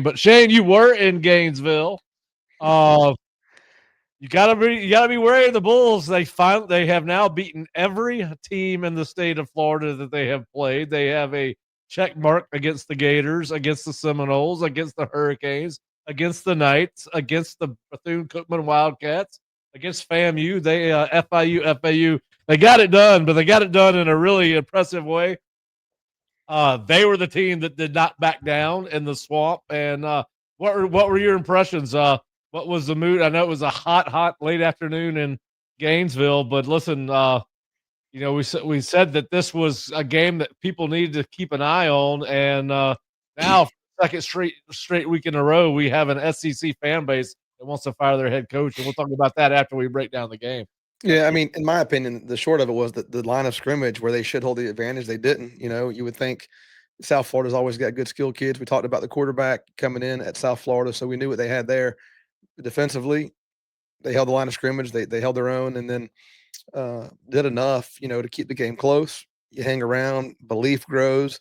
But Shane, you were in Gainesville. Uh, you gotta be wary of the Bulls. They have now beaten every team in the state of Florida that they have played. They have a check mark against the Gators, against the Seminoles, against the Hurricanes, against the Knights, against the Bethune-Cookman Wildcats, against FAMU. They FIU. They got it done, but they got it done in a really impressive way. They were the team that did not back down in the swamp. And what were your impressions? What was the mood? I know it was a hot late afternoon in Gainesville, but listen, we said that this was a game that people needed to keep an eye on, and now for the second straight week in a row, we have an SEC fan base that wants to fire their head coach, and we'll talk about that after we break down the game. Yeah, I mean, in my opinion, the short of it was that the line of scrimmage where they should hold the advantage, they didn't. You would think South Florida's always got good skilled kids. We talked about the quarterback coming in at South Florida, so we knew what they had there. Defensively, they held the line of scrimmage. They held their own, and then did enough, to keep the game close. You hang around, belief grows,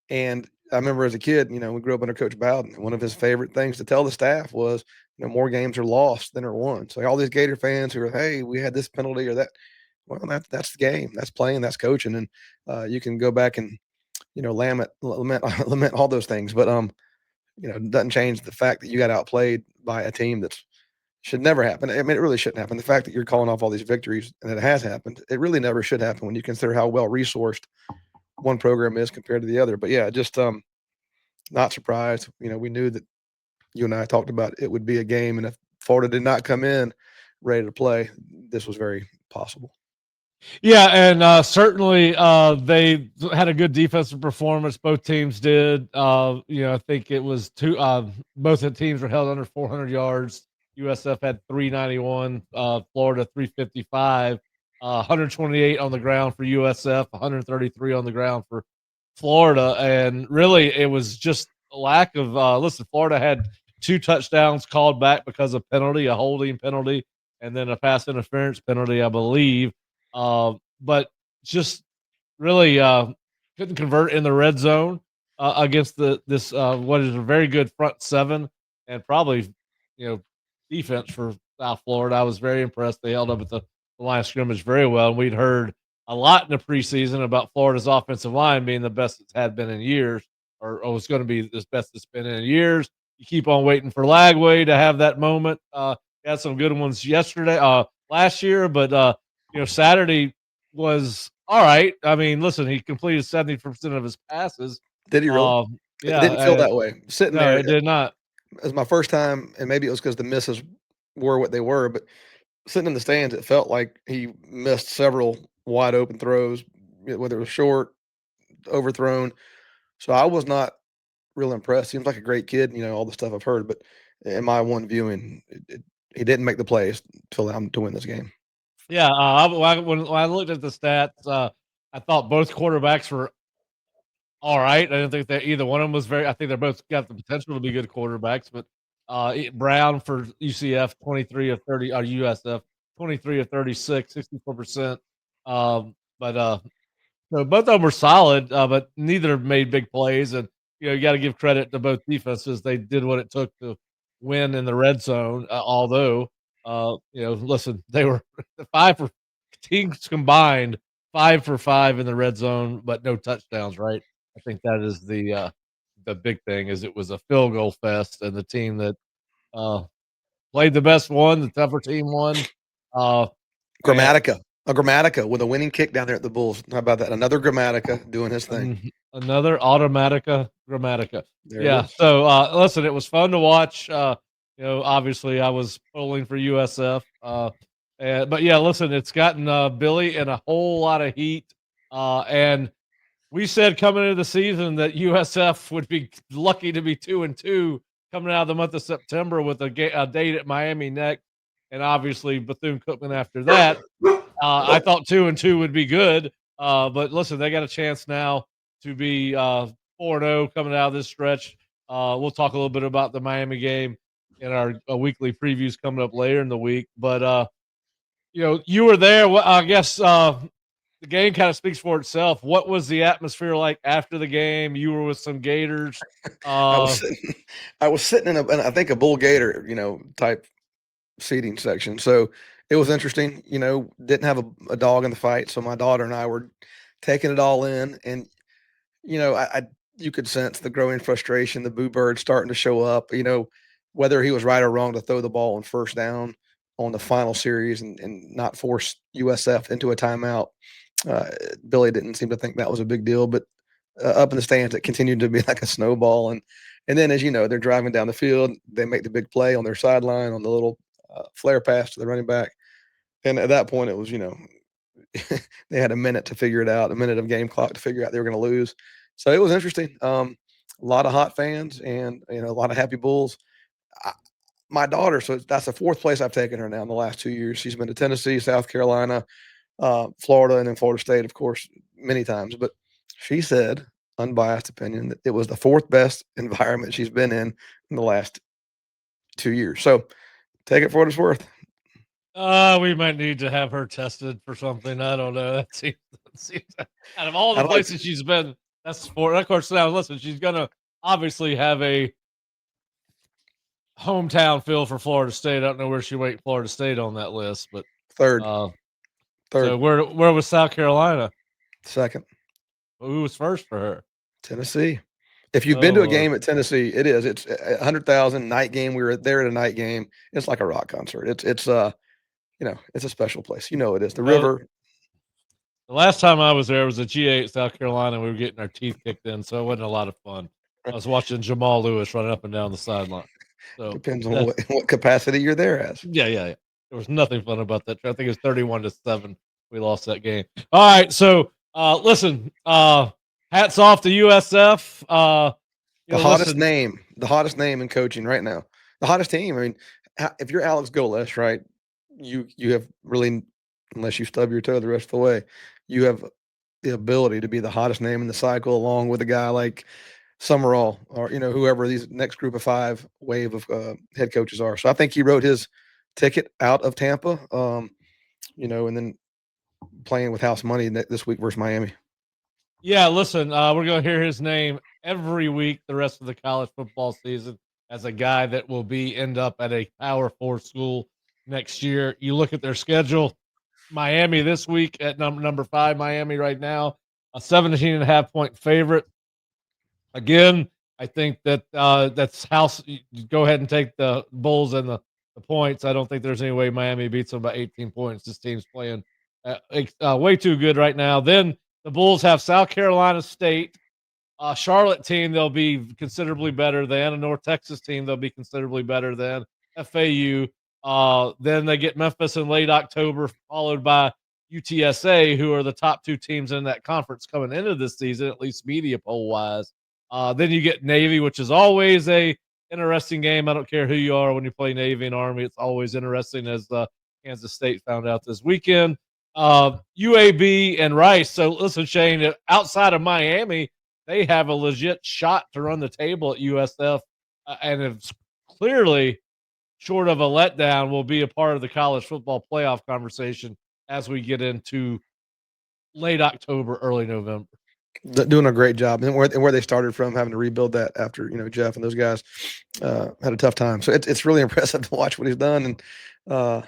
and I remember as a kid, we grew up under Coach Bowden. And one of his favorite things to tell the staff was, more games are lost than are won. So all these Gator fans who are, hey, we had this penalty or that. Well, that's the game. That's playing. That's coaching. And you can go back and lament all those things. But it doesn't change the fact that you got outplayed by a team that should never happen. I mean, it really shouldn't happen. The fact that you're calling off all these victories and it has happened, it really never should happen when you consider how well resourced one program is compared to the other. But yeah, just not surprised. We knew that you and I talked about it would be a game, and if Florida did not come in ready to play, this was very possible. Yeah, and certainly they had a good defensive performance. Both teams did. I think it was both the teams were held under 400 yards. USF had 391, Florida 355, 128 on the ground for USF, 133 on the ground for Florida. And really, it was just a lack of listen, Florida had 2 touchdowns called back because of penalty, a holding penalty, and then a pass interference penalty, I believe. But just really couldn't convert in the red zone against this what is a very good front seven and probably defense for South Florida. I was very impressed. They held up at the line of scrimmage very well. And we'd heard a lot in the preseason about Florida's offensive line being the best it's had been in years, or was going to be the best it's been in years. You keep on waiting for Lagway to have that moment. Had some good ones last year, but Saturday was all right. I mean, listen, he completed 70% of his passes. Did he really? Yeah, it didn't feel that way. Sitting there, it did not. It was my first time, and maybe it was because the misses were what they were, but sitting in the stands, it felt like he missed several wide open throws, whether it was short, overthrown. So I was not real impressed. Seems like a great kid, all the stuff I've heard, but in my one viewing, he didn't make the plays to win this game. Yeah, when I looked at the stats, I thought both quarterbacks were all right. I didn't think that either one of them was very. I think they're both got the potential to be good quarterbacks. But Brown for UCF, 23 of 30, or USF, 23 of 36, 64%. So both of them were solid, but neither made big plays. And you got to give credit to both defenses; they did what it took to win in the red zone. Although, listen, they were 5 for teams combined, 5 for 5 in the red zone, but no touchdowns. Right? I think that is the big thing. Is it was a field goal fest, and the team that played the best won, the tougher team won. Grammatica with a winning kick down there at the Bulls. How about that? Another Grammatica doing his thing. Another Grammatica. Yeah. So listen, it was fun to watch. Obviously I was pulling for USF. But yeah, listen, it's gotten Billy in a whole lot of heat. And we said coming into the season that USF would be lucky to be 2-2 coming out of the month of September with a date at Miami next, and obviously Bethune-Cookman after that. I thought 2-2 would be good, but listen, they got a chance now to be 4-0 coming out of this stretch. We'll talk a little bit about the Miami game in our weekly previews coming up later in the week. But you were there. I guess the the game kind of speaks for itself. What was the atmosphere like after the game? You were with some Gators. I was sitting, I was sitting in I think a bull gator, type seating section. So it was interesting. Didn't have a dog in the fight, so my daughter and I were taking it all in, and I you could sense the growing frustration, the boo bird starting to show up. Whether he was right or wrong to throw the ball on first down on the final series and not force USF into a timeout. Uh, Billy didn't seem to think that was a big deal, but up in the stands, it continued to be like a snowball. And then, as you know, they're driving down the field. They make the big play on their sideline on the little flare pass to the running back. And at that point, it was, they had a minute to figure it out, a minute of game clock to figure out they were going to lose. So it was interesting. A lot of hot fans and a lot of happy Bulls. My daughter, so that's the fourth place I've taken her now in the last 2 years. She's been to Tennessee, South Carolina, Florida, and then Florida State, of course, many times. But she said, unbiased opinion, that it was the fourth best environment she's been in the last 2 years. So take it for what it's worth. We might need to have her tested for something. I don't know. That seems out of all the places she's been, that's for. Of course, now listen, she's gonna obviously have a hometown feel for Florida State. I don't know where she ranked Florida State on that list, but Third. So where was South Carolina? Second. Who was first for her? Tennessee. If you've been to a game at Tennessee, it is. It's 100,000 night game. We were there at a night game. It's like a rock concert. It's it's a special place. It is. The river. The last time I was there was a G8 South Carolina. We were getting our teeth kicked in, so it wasn't a lot of fun. I was watching Jamal Lewis running up and down the sideline. So depends on what capacity you're there as. Yeah. There was nothing fun about that. I think it was 31-7. We lost that game. All right, so listen, hats off to USF. The hottest name in coaching right now. The hottest team. I mean, if you're Alex Golesh, right, you have really, unless you stub your toe the rest of the way, you have the ability to be the hottest name in the cycle, along with a guy like Summerall or whoever these next group of 5 wave of head coaches are. So I think he wrote his ticket out of Tampa, and then playing with house money this week versus Miami. Yeah, listen, we're going to hear his name every week the rest of the college football season as a guy that will end up at a Power 4 school next year. You look at their schedule, Miami this week at number 5, Miami right now, a 17.5-point favorite. Again, I think that that's house. You go ahead and take the Bulls and the points. I don't think there's any way Miami beats them by 18 points. This team's playing way too good right now. Then the Bulls have South Carolina State, Charlotte team they'll be considerably better than, a North Texas team they'll be considerably better than, FAU. Then they get Memphis in late October, followed by UTSA, who are the top 2 teams in that conference coming into this season, at least media poll wise. Then you get Navy, which is always a interesting game. I don't care who you are when you play Navy and Army. It's always interesting, as Kansas State found out this weekend. UAB and Rice. So listen, Shane, outside of Miami, they have a legit shot to run the table at USF, and it's clearly short of a letdown, will be a part of the college football playoff conversation as we get into late October, early November. Doing a great job, and where they started from, having to rebuild that after Jeff and those guys had a tough time. So it's really impressive to watch what he's done, and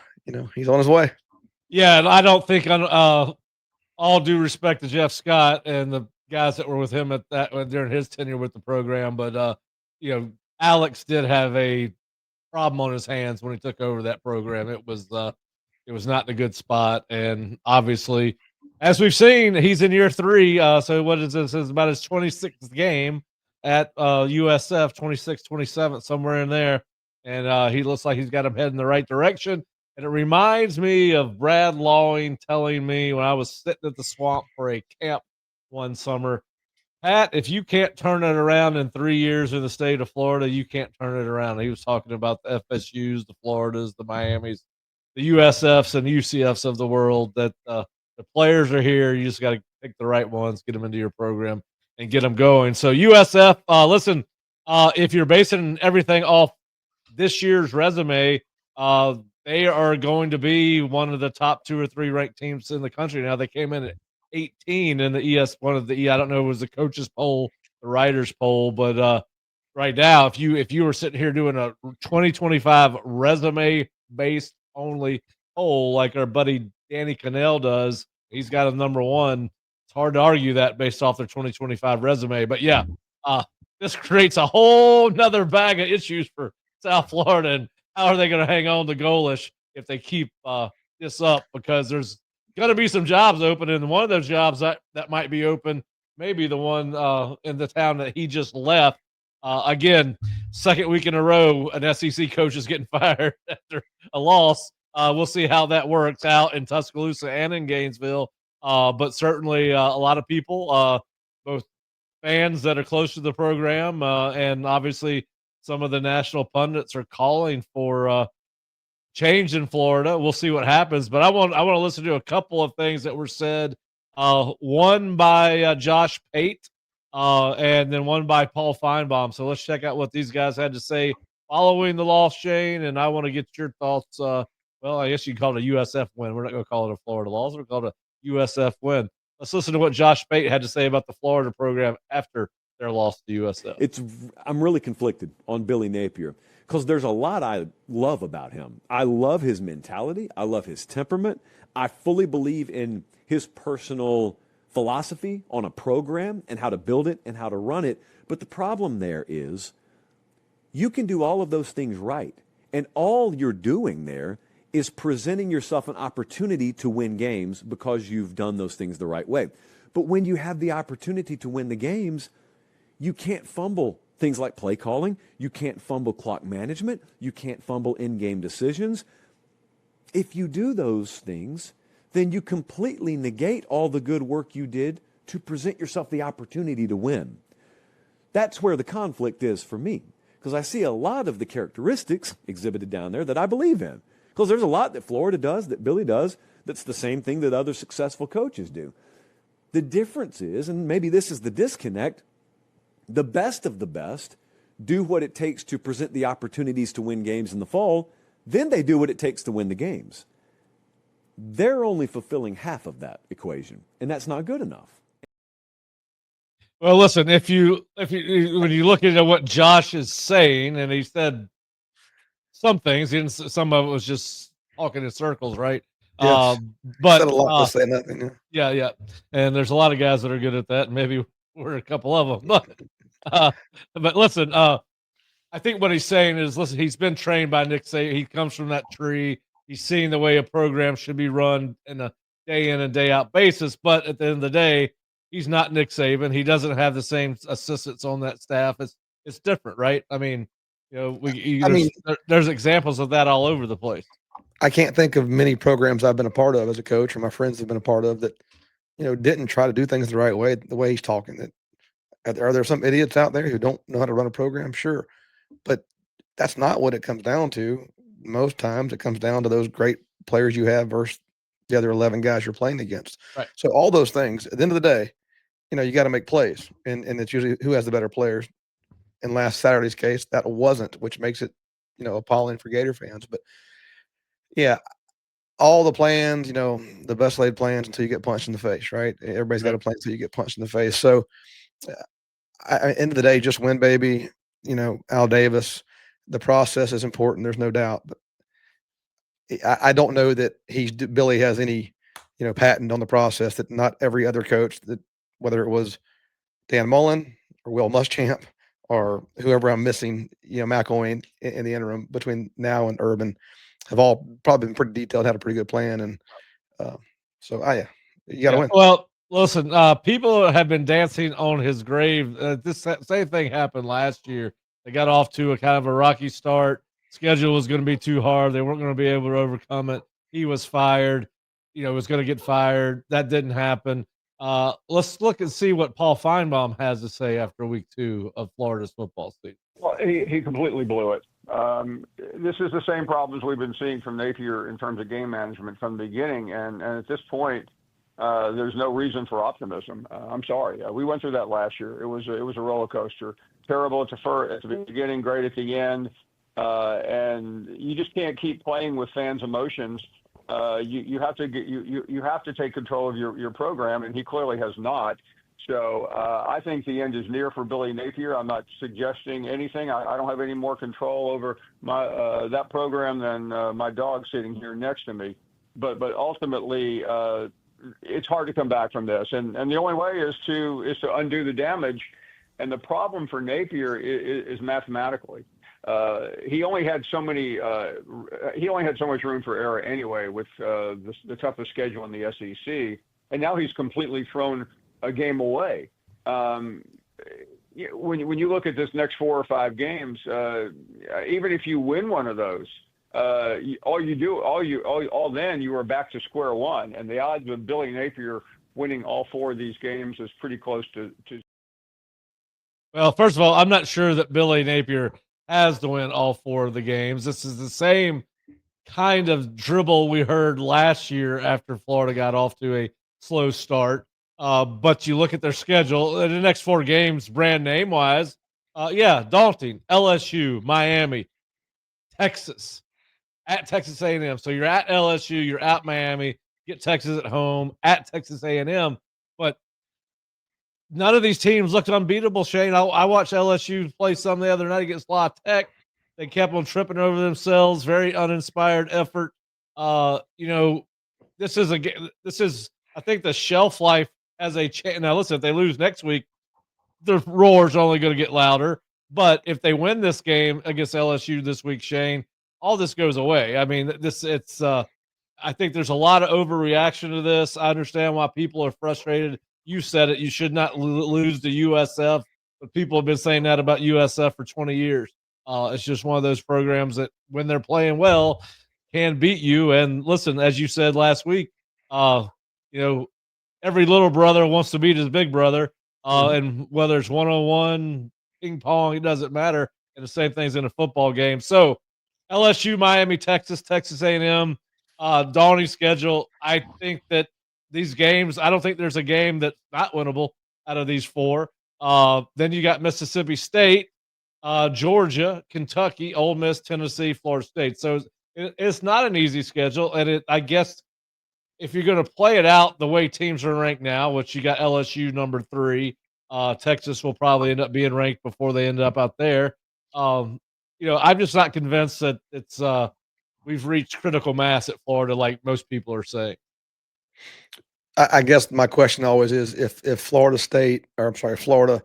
he's on his way. Yeah, and I don't think, all due respect to Jeff Scott and the guys that were with him during his tenure with the program, but Alex did have a problem on his hands when he took over that program. It was not in a good spot, and obviously, as we've seen, he's in year 3. So what is this? It's about his 26th game at USF, 26, 27, somewhere in there, and he looks like he's got him heading in the right direction. And it reminds me of Brad Lawing telling me when I was sitting at the swamp for a camp one summer, Pat, if you can't turn it around in 3 years in the state of Florida, you can't turn it around. He was talking about the FSUs, the Floridas, the Miamis, the USFs and UCFs of the world, that the players are here. You just got to pick the right ones, get them into your program, and get them going. So USF, listen, if you're basing everything off this year's resume, they are going to be one of the top 2 or 3 ranked teams in the country. Now, they came in at 18 in the one of the I don't know, it was the coaches poll, the writers poll, but right now, if you were sitting here doing a 2025 resume based only poll like our buddy Danny Cannell does, he's got a number one. It's hard to argue that based off their 2025 resume. But yeah, uh, this creates a whole nother bag of issues for South Florida. And how are they going to hang on to Golesh if they keep this up? Because there's going to be some jobs open, and one of those jobs that might be open, maybe the one in the town that he just left. Again, second week in a row, an SEC coach is getting fired after a loss. We'll see how that works out in Tuscaloosa and in Gainesville. But certainly a lot of people, both fans that are close to the program, and obviously some of the national pundits are calling for change in Florida. We'll see what happens. But I want to listen to a couple of things that were said. One by Josh Pate, and then one by Paul Feinbaum. So let's check out what these guys had to say following the loss, Shane. And I want to get your thoughts. Well, I guess you call it a USF win. We're not going to call it a Florida loss. We're going to call it a USF win. Let's listen to what Josh Pate had to say about the Florida program after their loss to USF. I'm really conflicted on Billy Napier because there's a lot I love about him. I love his mentality. I love his temperament. I fully believe in his personal philosophy on a program and how to build it and how to run it. But the problem there is you can do all of those things right. And all you're doing there is presenting yourself an opportunity to win games because you've done those things the right way. But when you have the opportunity to win the games, you can't fumble things like play calling. You can't fumble clock management. You can't fumble in-game decisions. If you do those things, then you completely negate all the good work you did to present yourself the opportunity to win. That's where the conflict is for me, because I see a lot of the characteristics exhibited down there that I believe in. Because there's a lot that Florida does, that Billy does, that's the same thing that other successful coaches do. The difference is, and maybe this is the disconnect, the best of the best do what it takes to present the opportunities to win games in the fall, then they do what it takes to win the games. They're only fulfilling half of that equation, and that's not good enough. Well, listen, if you when you look at what Josh is saying, and he said some things, some of it was just talking in circles, right? Yes. But said a lot to say nothing. Yeah. And there's a lot of guys that are good at that, and maybe we're a couple of them. But listen, I think what he's saying is, listen, he's been trained by Nick Saban. He comes from that tree. He's seen the way a program should be run in a day in and day out basis. But at the end of the day, he's not Nick Saban. He doesn't have the same assistants on that staff. It's different, right? I mean, there's examples of that all over the place. I can't think of many programs I've been a part of as a coach, or my friends have been a part of, that didn't try to do things the right way. The way he's talking, that are there some idiots out there who don't know how to run a program? Sure, but that's not what it comes down to. Most times, it comes down to those great players you have versus the other 11 guys you're playing against. Right. So all those things, at the end of the day, you got to make plays, and it's usually who has the better players. In last Saturday's case, that wasn't, which makes it, appalling for Gator fans. But yeah, all the plans, the best laid plans until you get punched in the face, right? Everybody's got a plan until you get punched in the face. So, end of the day, just win, baby. Al Davis. The process is important. There's no doubt. But I don't know that Billy has any, patent on the process that not every other coach, that whether it was Dan Mullen or Will Muschamp or whoever I'm missing, McElwain in the interim between now and Urban, have all probably been pretty detailed, had a pretty good plan. And you got to win. Well, listen, people have been dancing on his grave. This same thing happened last year. They got off to a kind of a rocky start. Schedule was going to be too hard. They weren't going to be able to overcome it. He was fired. Was going to get fired. That didn't happen. Let's look and see what Paul Feinbaum has to say after week 2 of Florida's football season. Well, he completely blew it. This is the same problems we've been seeing from Napier in terms of game management from the beginning. And at this point, there's no reason for optimism. I'm sorry. We went through that last year. It was a roller coaster. Terrible at the beginning, great at the end. And you just can't keep playing with fans' emotions you have to you have to take control of your program, and he clearly has not. So I think the end is near for Billy Napier. I'm not suggesting anything. I don't have any more control over my that program than my dog sitting here next to me. But ultimately, it's hard to come back from this, and the only way is to undo the damage. And the problem for Napier is mathematically. He only had so many. He only had so much room for error anyway with the toughest schedule in the SEC, and now he's completely thrown a game away. When you look at this next 4 or 5 games, even if you win one of those, then you are back to square one, and the odds of Billy Napier winning all 4 of these games is pretty close to. Well, first of all, I'm not sure that Billy Napier has to win all 4 of the games. This is the same kind of dribble we heard last year after Florida got off to a slow start. But you look at their schedule, the next 4 games, brand name wise, daunting. LSU, Miami, Texas, at Texas A&M. So you're at LSU, you're at Miami, get Texas at home, at Texas A&M. But none of these teams looked unbeatable, Shane. I watched LSU play some the other night against La Tech. They kept on tripping over themselves. Very uninspired effort. This is I think the shelf life as a chance. Now, listen, if they lose next week, the roar's only going to get louder. But if they win this game against LSU this week, Shane, all this goes away. I mean, I think there's a lot of overreaction to this. I understand why people are frustrated. You said it. You should not lose to USF, but people have been saying that about USF for 20 years. It's just one of those programs that, when they're playing well, can beat you. And listen, as you said last week, every little brother wants to beat his big brother. And whether it's 1-on-1, ping pong, it doesn't matter. And the same thing's in a football game. So LSU, Miami, Texas, Texas A&M, daunting schedule. I think that these games, I don't think there's a game that's not winnable out of these 4. Then you got Mississippi State, Georgia, Kentucky, Ole Miss, Tennessee, Florida State. So it's not an easy schedule. And I guess if you're going to play it out the way teams are ranked now, which you got LSU number 3, Texas will probably end up being ranked before they end up out there. I'm just not convinced that it's we've reached critical mass at Florida like most people are saying. I guess my question always is, if Florida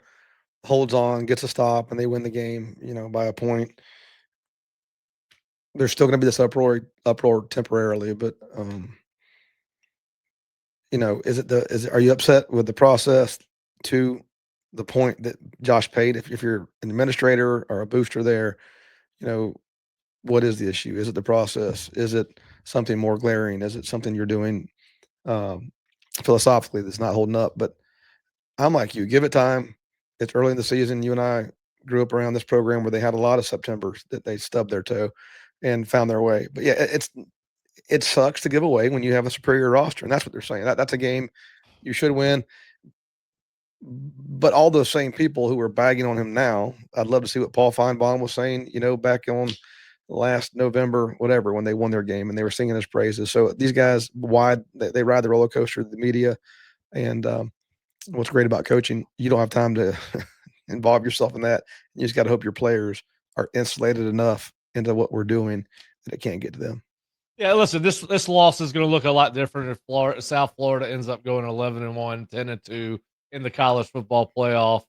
holds on, gets a stop, and they win the game, by a point, there's still going to be this uproar temporarily. But are you upset with the process to the point that Josh paid? If you're an administrator or a booster there, what is the issue? Is it the process? Is it something more glaring? Is it something you're doing philosophically that's not holding up? But I'm like you, give it time. It's early in the season. You and I grew up around this program where they had a lot of Septembers that they stubbed their toe and found their way. But yeah, it sucks to give away when you have a superior roster, and that's what they're saying. That's a game you should win. But all those same people who are bagging on him now, I'd love to see what Paul Feinbaum was saying, back on last November, whatever, when they won their game and they were singing his praises. So these guys, they ride the roller coaster of the media. And what's great about coaching, you don't have time to involve yourself in that. You just got to hope your players are insulated enough into what we're doing that it can't get to them. Yeah, listen, this loss is going to look a lot different if South Florida ends up going 11-1, 10-2 in the college football playoff,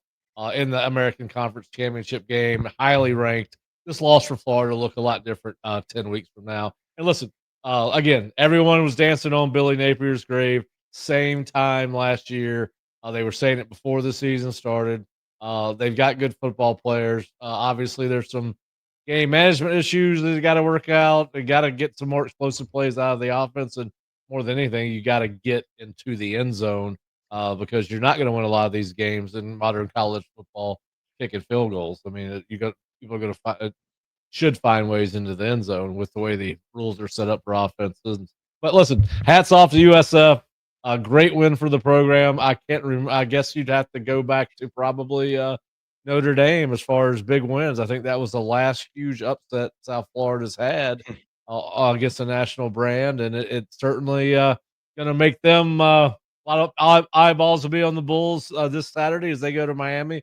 in the American Conference Championship game, highly ranked. This loss for Florida will look a lot different 10 weeks from now. And listen, again, everyone was dancing on Billy Napier's grave. Same time last year. They were saying it before the season started. They've got good football players. Obviously, there's some game management issues they got to work out. They got to get some more explosive plays out of the offense. And more than anything, you got to get into the end zone because you're not going to win a lot of these games in modern college football kicking field goals. I mean, people are going to should find ways into the end zone with the way the rules are set up for offenses. But listen, hats off to USF. A great win for the program. I guess you'd have to go back to probably Notre Dame as far as big wins. I think that was the last huge upset South Florida's had. against a national brand, and it's certainly going to make them a lot of eyeballs will be on the Bulls this Saturday as they go to Miami.